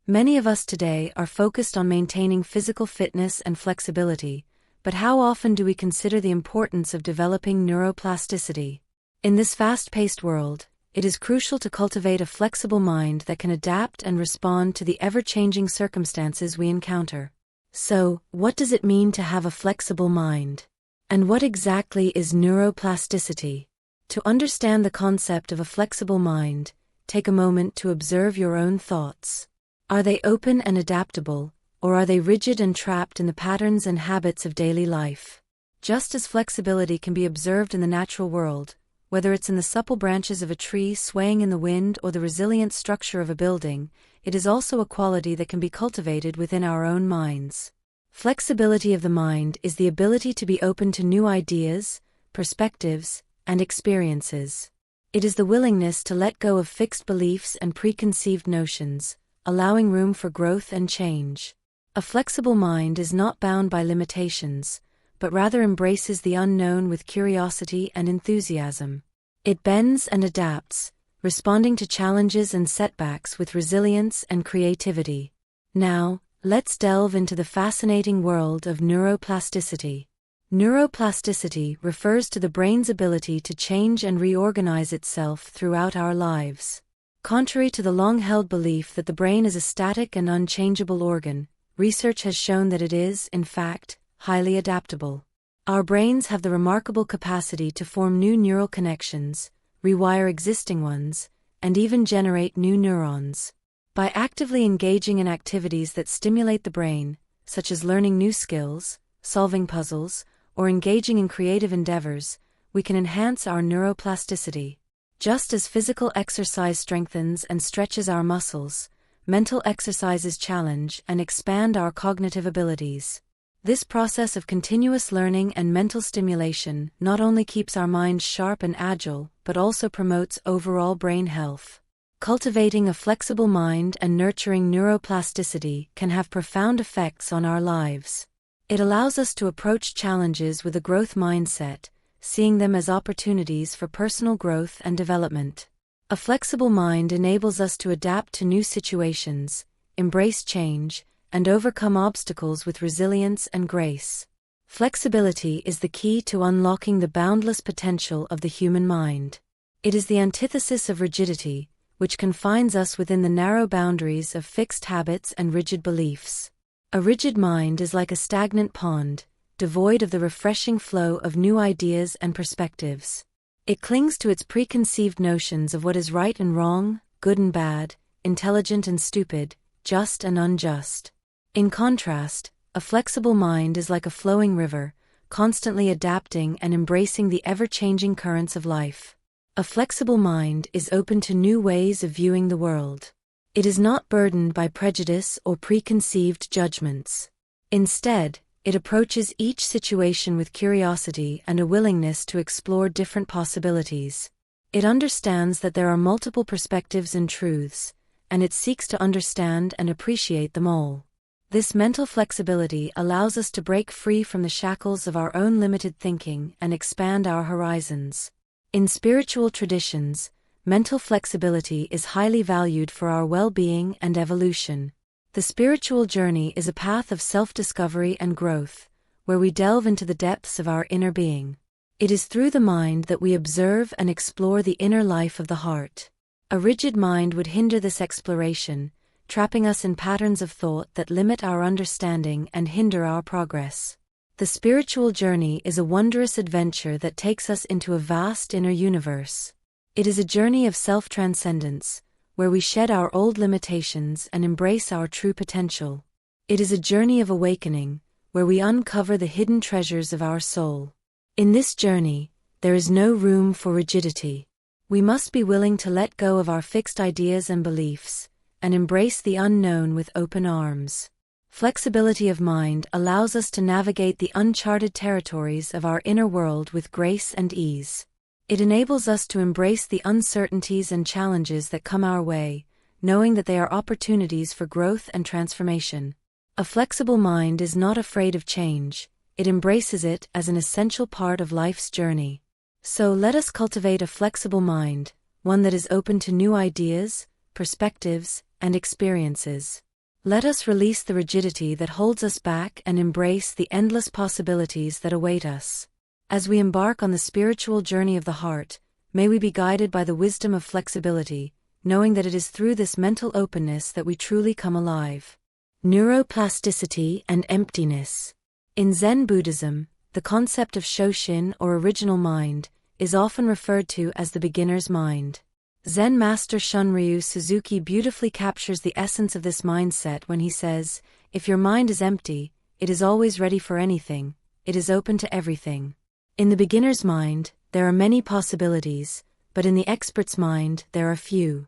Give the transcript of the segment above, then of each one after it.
Many of us today are focused on maintaining physical fitness and flexibility, but how often do we consider the importance of developing neuroplasticity? In this fast-paced world, it is crucial to cultivate a flexible mind that can adapt and respond to the ever-changing circumstances we encounter. So, what does it mean to have a flexible mind? And what exactly is neuroplasticity? To understand the concept of a flexible mind, take a moment to observe your own thoughts. Are they open and adaptable, or are they rigid and trapped in the patterns and habits of daily life? Just as flexibility can be observed in the natural world, whether it's in the supple branches of a tree swaying in the wind or the resilient structure of a building, it is also a quality that can be cultivated within our own minds. Flexibility of the mind is the ability to be open to new ideas, perspectives, and experiences. It is the willingness to let go of fixed beliefs and preconceived notions, allowing room for growth and change. A flexible mind is not bound by limitations, but rather embraces the unknown with curiosity and enthusiasm. It bends and adapts, responding to challenges and setbacks with resilience and creativity. Now, let's delve into the fascinating world of neuroplasticity. Neuroplasticity refers to the brain's ability to change and reorganize itself throughout our lives. Contrary to the long-held belief that the brain is a static and unchangeable organ, research has shown that it is, in fact, highly adaptable. Our brains have the remarkable capacity to form new neural connections, rewire existing ones, and even generate new neurons. By actively engaging in activities that stimulate the brain, such as learning new skills, solving puzzles, or engaging in creative endeavors, we can enhance our neuroplasticity. Just as physical exercise strengthens and stretches our muscles, mental exercises challenge and expand our cognitive abilities. This process of continuous learning and mental stimulation not only keeps our minds sharp and agile, but also promotes overall brain health. Cultivating a flexible mind and nurturing neuroplasticity can have profound effects on our lives. It allows us to approach challenges with a growth mindset, seeing them as opportunities for personal growth and development. A flexible mind enables us to adapt to new situations, embrace change, and overcome obstacles with resilience and grace. Flexibility is the key to unlocking the boundless potential of the human mind. It is the antithesis of rigidity, which confines us within the narrow boundaries of fixed habits and rigid beliefs. A rigid mind is like a stagnant pond, devoid of the refreshing flow of new ideas and perspectives. It clings to its preconceived notions of what is right and wrong, good and bad, intelligent and stupid, just and unjust. In contrast, a flexible mind is like a flowing river, constantly adapting and embracing the ever-changing currents of life. A flexible mind is open to new ways of viewing the world. It is not burdened by prejudice or preconceived judgments. Instead, it approaches each situation with curiosity and a willingness to explore different possibilities. It understands that there are multiple perspectives and truths, and it seeks to understand and appreciate them all. This mental flexibility allows us to break free from the shackles of our own limited thinking and expand our horizons. In spiritual traditions, mental flexibility is highly valued for our well-being and evolution. The spiritual journey is a path of self-discovery and growth, where we delve into the depths of our inner being. It is through the mind that we observe and explore the inner life of the heart. A rigid mind would hinder this exploration, trapping us in patterns of thought that limit our understanding and hinder our progress. The spiritual journey is a wondrous adventure that takes us into a vast inner universe. It is a journey of self-transcendence, where we shed our old limitations and embrace our true potential. It is a journey of awakening, where we uncover the hidden treasures of our soul. In this journey, there is no room for rigidity. We must be willing to let go of our fixed ideas and beliefs, and embrace the unknown with open arms. Flexibility of mind allows us to navigate the uncharted territories of our inner world with grace and ease. It enables us to embrace the uncertainties and challenges that come our way, knowing that they are opportunities for growth and transformation. A flexible mind is not afraid of change, it embraces it as an essential part of life's journey. So let us cultivate a flexible mind, one that is open to new ideas, perspectives, and experiences. Let us release the rigidity that holds us back and embrace the endless possibilities that await us. As we embark on the spiritual journey of the heart, may we be guided by the wisdom of flexibility, knowing that it is through this mental openness that we truly come alive. Neuroplasticity and Emptiness. In Zen Buddhism, the concept of Shoshin or original mind is often referred to as the beginner's mind. Zen master Shunryu Suzuki beautifully captures the essence of this mindset when he says, "If your mind is empty, it is always ready for anything, it is open to everything." In the beginner's mind, there are many possibilities, but in the expert's mind, there are few.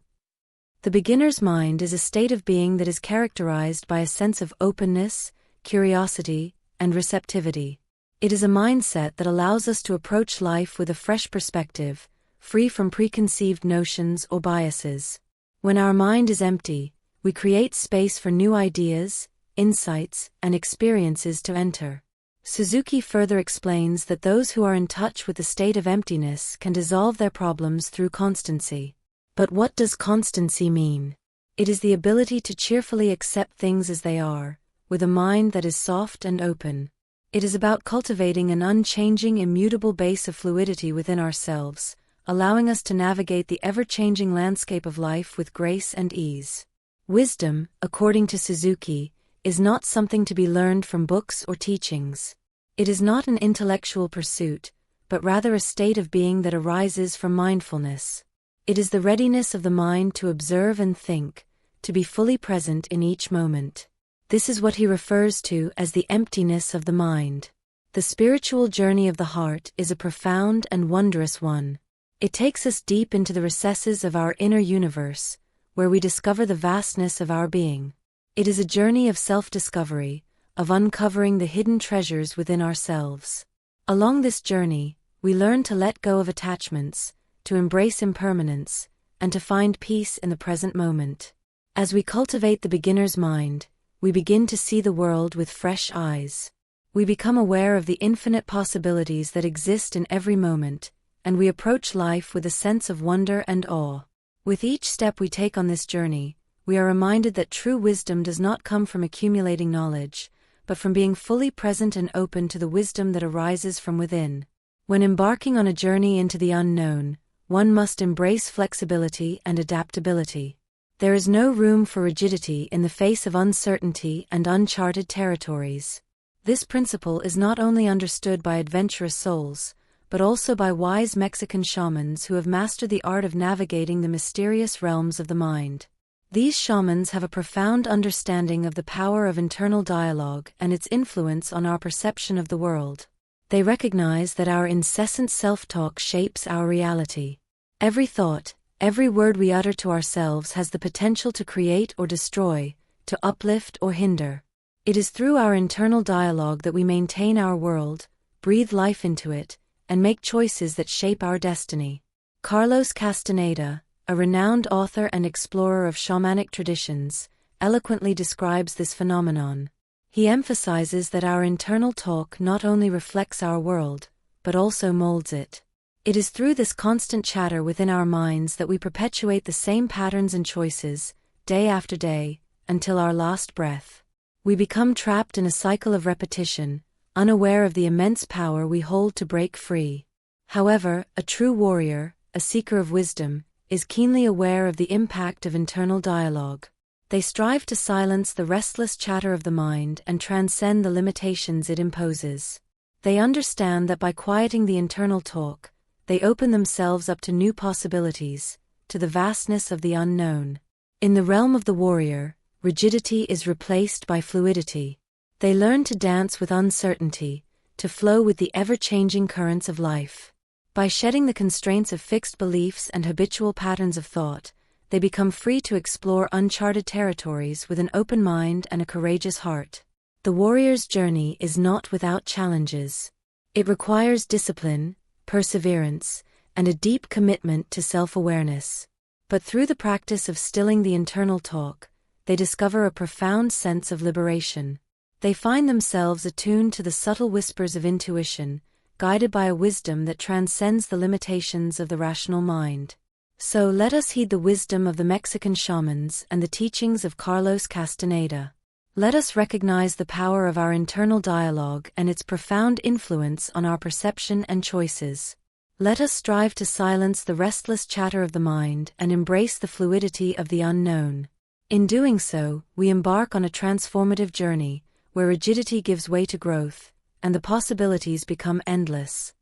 The beginner's mind is a state of being that is characterized by a sense of openness, curiosity, and receptivity. It is a mindset that allows us to approach life with a fresh perspective, free from preconceived notions or biases. When our mind is empty, we create space for new ideas, insights, and experiences to enter. Suzuki further explains that those who are in touch with the state of emptiness can dissolve their problems through constancy. But what does constancy mean? It is the ability to cheerfully accept things as they are, with a mind that is soft and open. It is about cultivating an unchanging, immutable base of fluidity within ourselves, allowing us to navigate the ever-changing landscape of life with grace and ease. Wisdom, according to Suzuki, is not something to be learned from books or teachings. It is not an intellectual pursuit, but rather a state of being that arises from mindfulness. It is the readiness of the mind to observe and think, to be fully present in each moment. This is what he refers to as the emptiness of the mind. The spiritual journey of the heart is a profound and wondrous one. It takes us deep into the recesses of our inner universe, where we discover the vastness of our being. It is a journey of self-discovery, of uncovering the hidden treasures within ourselves. Along this journey, we learn to let go of attachments, to embrace impermanence, and to find peace in the present moment. As we cultivate the beginner's mind, we begin to see the world with fresh eyes. We become aware of the infinite possibilities that exist in every moment, and we approach life with a sense of wonder and awe. With each step we take on this journey, we are reminded that true wisdom does not come from accumulating knowledge, but from being fully present and open to the wisdom that arises from within. When embarking on a journey into the unknown, one must embrace flexibility and adaptability. There is no room for rigidity in the face of uncertainty and uncharted territories. This principle is not only understood by adventurous souls, but also by wise Mexican shamans who have mastered the art of navigating the mysterious realms of the mind. These shamans have a profound understanding of the power of internal dialogue and its influence on our perception of the world. They recognize that our incessant self-talk shapes our reality. Every thought, every word we utter to ourselves has the potential to create or destroy, to uplift or hinder. It is through our internal dialogue that we maintain our world, breathe life into it, and make choices that shape our destiny. Carlos Castaneda, a renowned author and explorer of shamanic traditions, eloquently describes this phenomenon. He emphasizes that our internal talk not only reflects our world, but also molds it. It is through this constant chatter within our minds that we perpetuate the same patterns and choices, day after day, until our last breath. We become trapped in a cycle of repetition, unaware of the immense power we hold to break free. However, a true warrior, a seeker of wisdom, is keenly aware of the impact of internal dialogue. They strive to silence the restless chatter of the mind and transcend the limitations it imposes. They understand that by quieting the internal talk, they open themselves up to new possibilities, to the vastness of the unknown. In the realm of the warrior, rigidity is replaced by fluidity. They learn to dance with uncertainty, to flow with the ever-changing currents of life. By shedding the constraints of fixed beliefs and habitual patterns of thought, they become free to explore uncharted territories with an open mind and a courageous heart. The warrior's journey is not without challenges. It requires discipline, perseverance, and a deep commitment to self-awareness. But through the practice of stilling the internal talk, they discover a profound sense of liberation. They find themselves attuned to the subtle whispers of intuition, guided by a wisdom that transcends the limitations of the rational mind. So let us heed the wisdom of the Mexican shamans and the teachings of Carlos Castaneda. Let us recognize the power of our internal dialogue and its profound influence on our perception and choices. Let us strive to silence the restless chatter of the mind and embrace the fluidity of the unknown. In doing so, we embark on a transformative journey, where rigidity gives way to growth, and the possibilities become endless.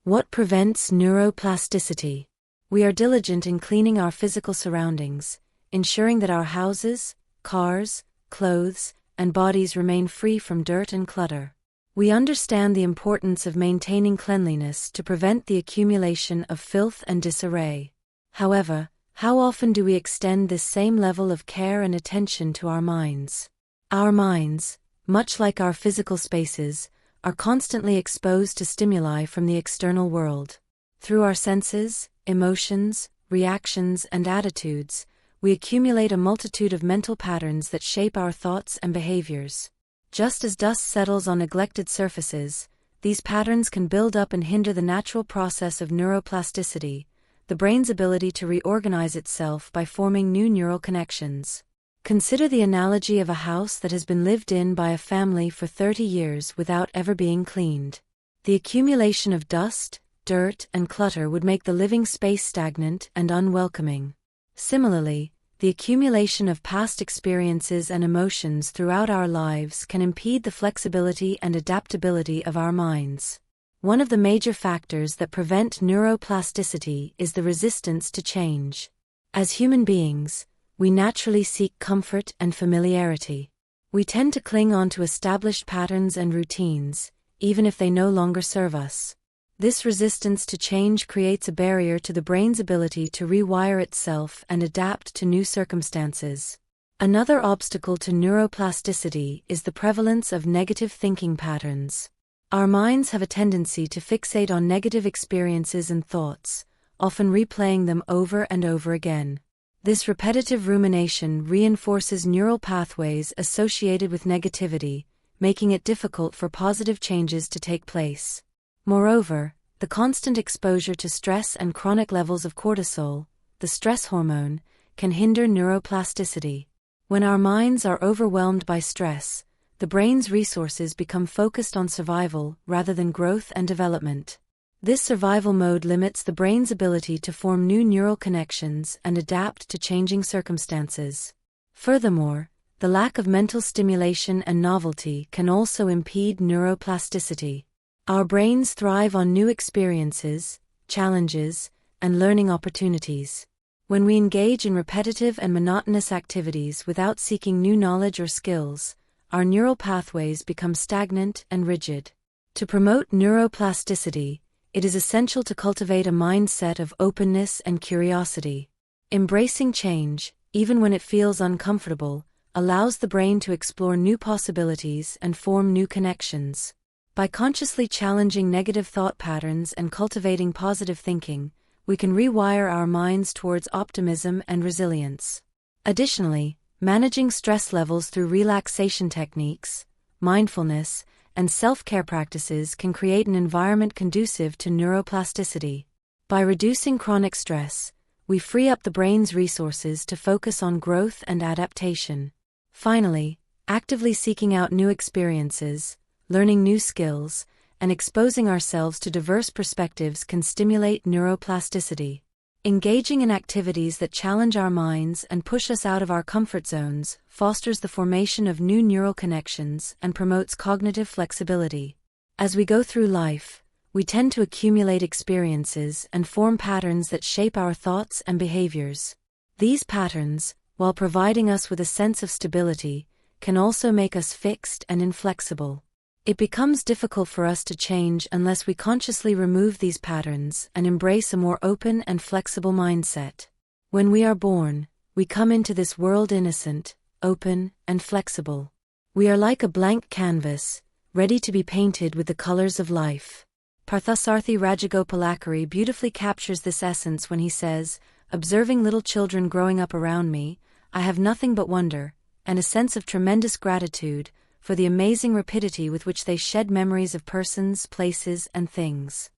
What prevents neuroplasticity? We are diligent in cleaning our physical surroundings, ensuring that our houses, cars, clothes, and bodies remain free from dirt and clutter. We understand the importance of maintaining cleanliness to prevent the accumulation of filth and disarray. However, how often do we extend this same level of care and attention to our minds? Our minds, much like our physical spaces, are constantly exposed to stimuli from the external world. Through our senses, emotions, reactions, and attitudes, we accumulate a multitude of mental patterns that shape our thoughts and behaviors. Just as dust settles on neglected surfaces, these patterns can build up and hinder the natural process of neuroplasticity, the brain's ability to reorganize itself by forming new neural connections. Consider the analogy of a house that has been lived in by a family for 30 years without ever being cleaned. The accumulation of dust, dirt, and clutter would make the living space stagnant and unwelcoming. Similarly, the accumulation of past experiences and emotions throughout our lives can impede the flexibility and adaptability of our minds. One of the major factors that prevent neuroplasticity is the resistance to change. As human beings, we naturally seek comfort and familiarity. We tend to cling on to established patterns and routines, even if they no longer serve us. This resistance to change creates a barrier to the brain's ability to rewire itself and adapt to new circumstances. Another obstacle to neuroplasticity is the prevalence of negative thinking patterns. Our minds have a tendency to fixate on negative experiences and thoughts, often replaying them over and over again. This repetitive rumination reinforces neural pathways associated with negativity, making it difficult for positive changes to take place. Moreover, the constant exposure to stress and chronic levels of cortisol, the stress hormone, can hinder neuroplasticity. When our minds are overwhelmed by stress, the brain's resources become focused on survival rather than growth and development. This survival mode limits the brain's ability to form new neural connections and adapt to changing circumstances. Furthermore, the lack of mental stimulation and novelty can also impede neuroplasticity. Our brains thrive on new experiences, challenges, and learning opportunities. When we engage in repetitive and monotonous activities without seeking new knowledge or skills, our neural pathways become stagnant and rigid. To promote neuroplasticity, it is essential to cultivate a mindset of openness and curiosity. Embracing change, even when it feels uncomfortable, allows the brain to explore new possibilities and form new connections. By consciously challenging negative thought patterns and cultivating positive thinking, we can rewire our minds towards optimism and resilience. Additionally, managing stress levels through relaxation techniques, mindfulness, and self-care practices can create an environment conducive to neuroplasticity. By reducing chronic stress, we free up the brain's resources to focus on growth and adaptation. Finally, actively seeking out new experiences, learning new skills, and exposing ourselves to diverse perspectives can stimulate neuroplasticity. Engaging in activities that challenge our minds and push us out of our comfort zones fosters the formation of new neural connections and promotes cognitive flexibility. As we go through life, we tend to accumulate experiences and form patterns that shape our thoughts and behaviors. These patterns, while providing us with a sense of stability, can also make us fixed and inflexible. It becomes difficult for us to change unless we consciously remove these patterns and embrace a more open and flexible mindset. When we are born, we come into this world innocent, open, and flexible. We are like a blank canvas, ready to be painted with the colors of life. Parthasarathi Rajagopalachari beautifully captures this essence when he says, "Observing little children growing up around me, I have nothing but wonder, and a sense of tremendous gratitude, for the amazing rapidity with which they shed memories of persons, places, and things."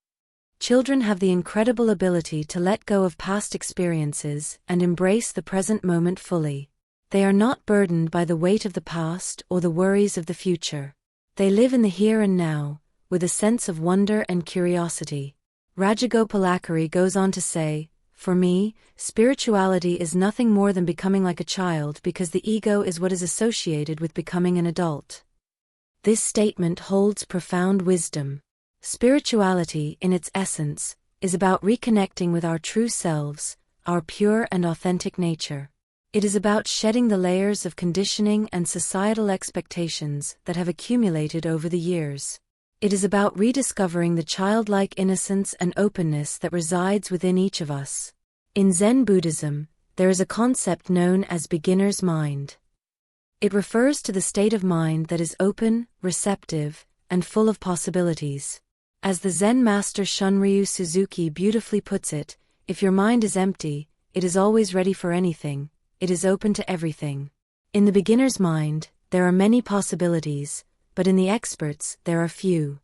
Children have the incredible ability to let go of past experiences and embrace the present moment fully. They are not burdened by the weight of the past or the worries of the future. They live in the here and now, with a sense of wonder and curiosity. Rajagopalachari goes on to say, "For me, spirituality is nothing more than becoming like a child because the ego is what is associated with becoming an adult." This statement holds profound wisdom. Spirituality, in its essence, is about reconnecting with our true selves, our pure and authentic nature. It is about shedding the layers of conditioning and societal expectations that have accumulated over the years. It is about rediscovering the childlike innocence and openness that resides within each of us. In Zen Buddhism, there is a concept known as beginner's mind. It refers to the state of mind that is open, receptive, and full of possibilities. As the Zen master Shunryu Suzuki beautifully puts it, if your mind is empty, it is always ready for anything, it is open to everything. In the beginner's mind, there are many possibilities, but in the expert's, there are few.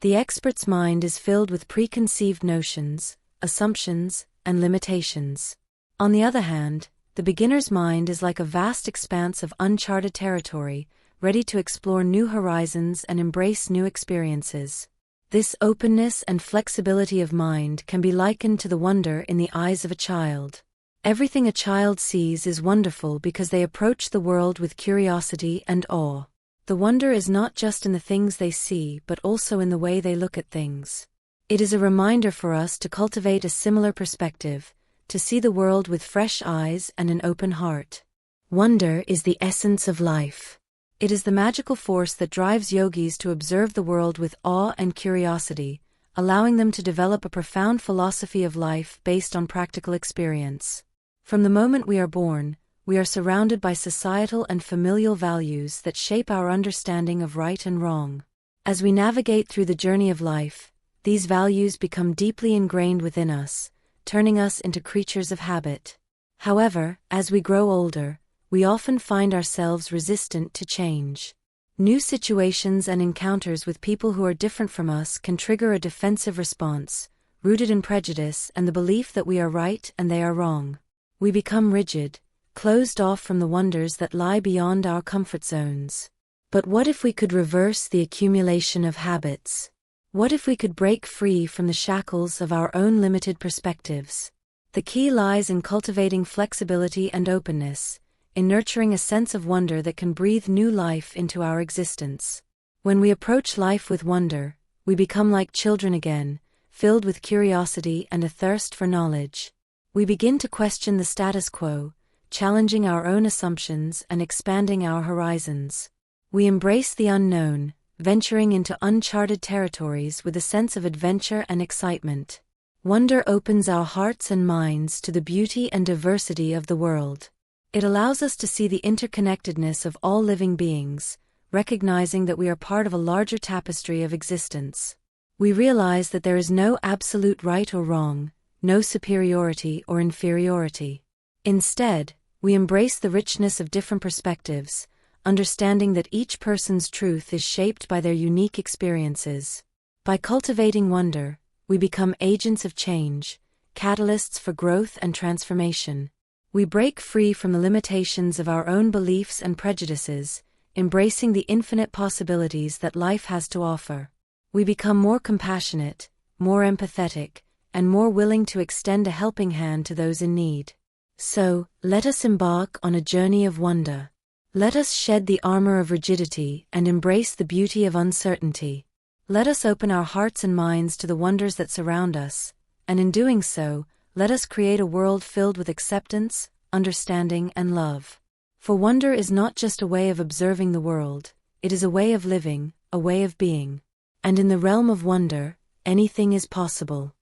The expert's mind is filled with preconceived notions, assumptions, and limitations. On the other hand, the beginner's mind is like a vast expanse of uncharted territory, ready to explore new horizons and embrace new experiences. This openness and flexibility of mind can be likened to the wonder in the eyes of a child. Everything a child sees is wonderful because they approach the world with curiosity and awe. The wonder is not just in the things they see but also in the way they look at things. It is a reminder for us to cultivate a similar perspective, to see the world with fresh eyes and an open heart. Wonder is the essence of life. It is the magical force that drives yogis to observe the world with awe and curiosity, allowing them to develop a profound philosophy of life based on practical experience. From the moment we are born, we are surrounded by societal and familial values that shape our understanding of right and wrong. As we navigate through the journey of life, these values become deeply ingrained within us, turning us into creatures of habit. However, as we grow older, we often find ourselves resistant to change. New situations and encounters with people who are different from us can trigger a defensive response, rooted in prejudice and the belief that we are right and they are wrong. We become rigid, closed off from the wonders that lie beyond our comfort zones. But what if we could reverse the accumulation of habits? What if we could break free from the shackles of our own limited perspectives? The key lies in cultivating flexibility and openness, in nurturing a sense of wonder that can breathe new life into our existence. When we approach life with wonder, we become like children again, filled with curiosity and a thirst for knowledge. We begin to question the status quo, challenging our own assumptions and expanding our horizons. We embrace the unknown, venturing into uncharted territories with a sense of adventure and excitement. Wonder opens our hearts and minds to the beauty and diversity of the world. It allows us to see the interconnectedness of all living beings, recognizing that we are part of a larger tapestry of existence. We realize that there is no absolute right or wrong, no superiority or inferiority. Instead, we embrace the richness of different perspectives, understanding that each person's truth is shaped by their unique experiences. By cultivating wonder, we become agents of change, catalysts for growth and transformation. We break free from the limitations of our own beliefs and prejudices, embracing the infinite possibilities that life has to offer. We become more compassionate, more empathetic, and more willing to extend a helping hand to those in need. So, let us embark on a journey of wonder. Let us shed the armor of rigidity and embrace the beauty of uncertainty. Let us open our hearts and minds to the wonders that surround us, and in doing so, let us create a world filled with acceptance, understanding, and love. For wonder is not just a way of observing the world, it is a way of living, a way of being. And in the realm of wonder, anything is possible.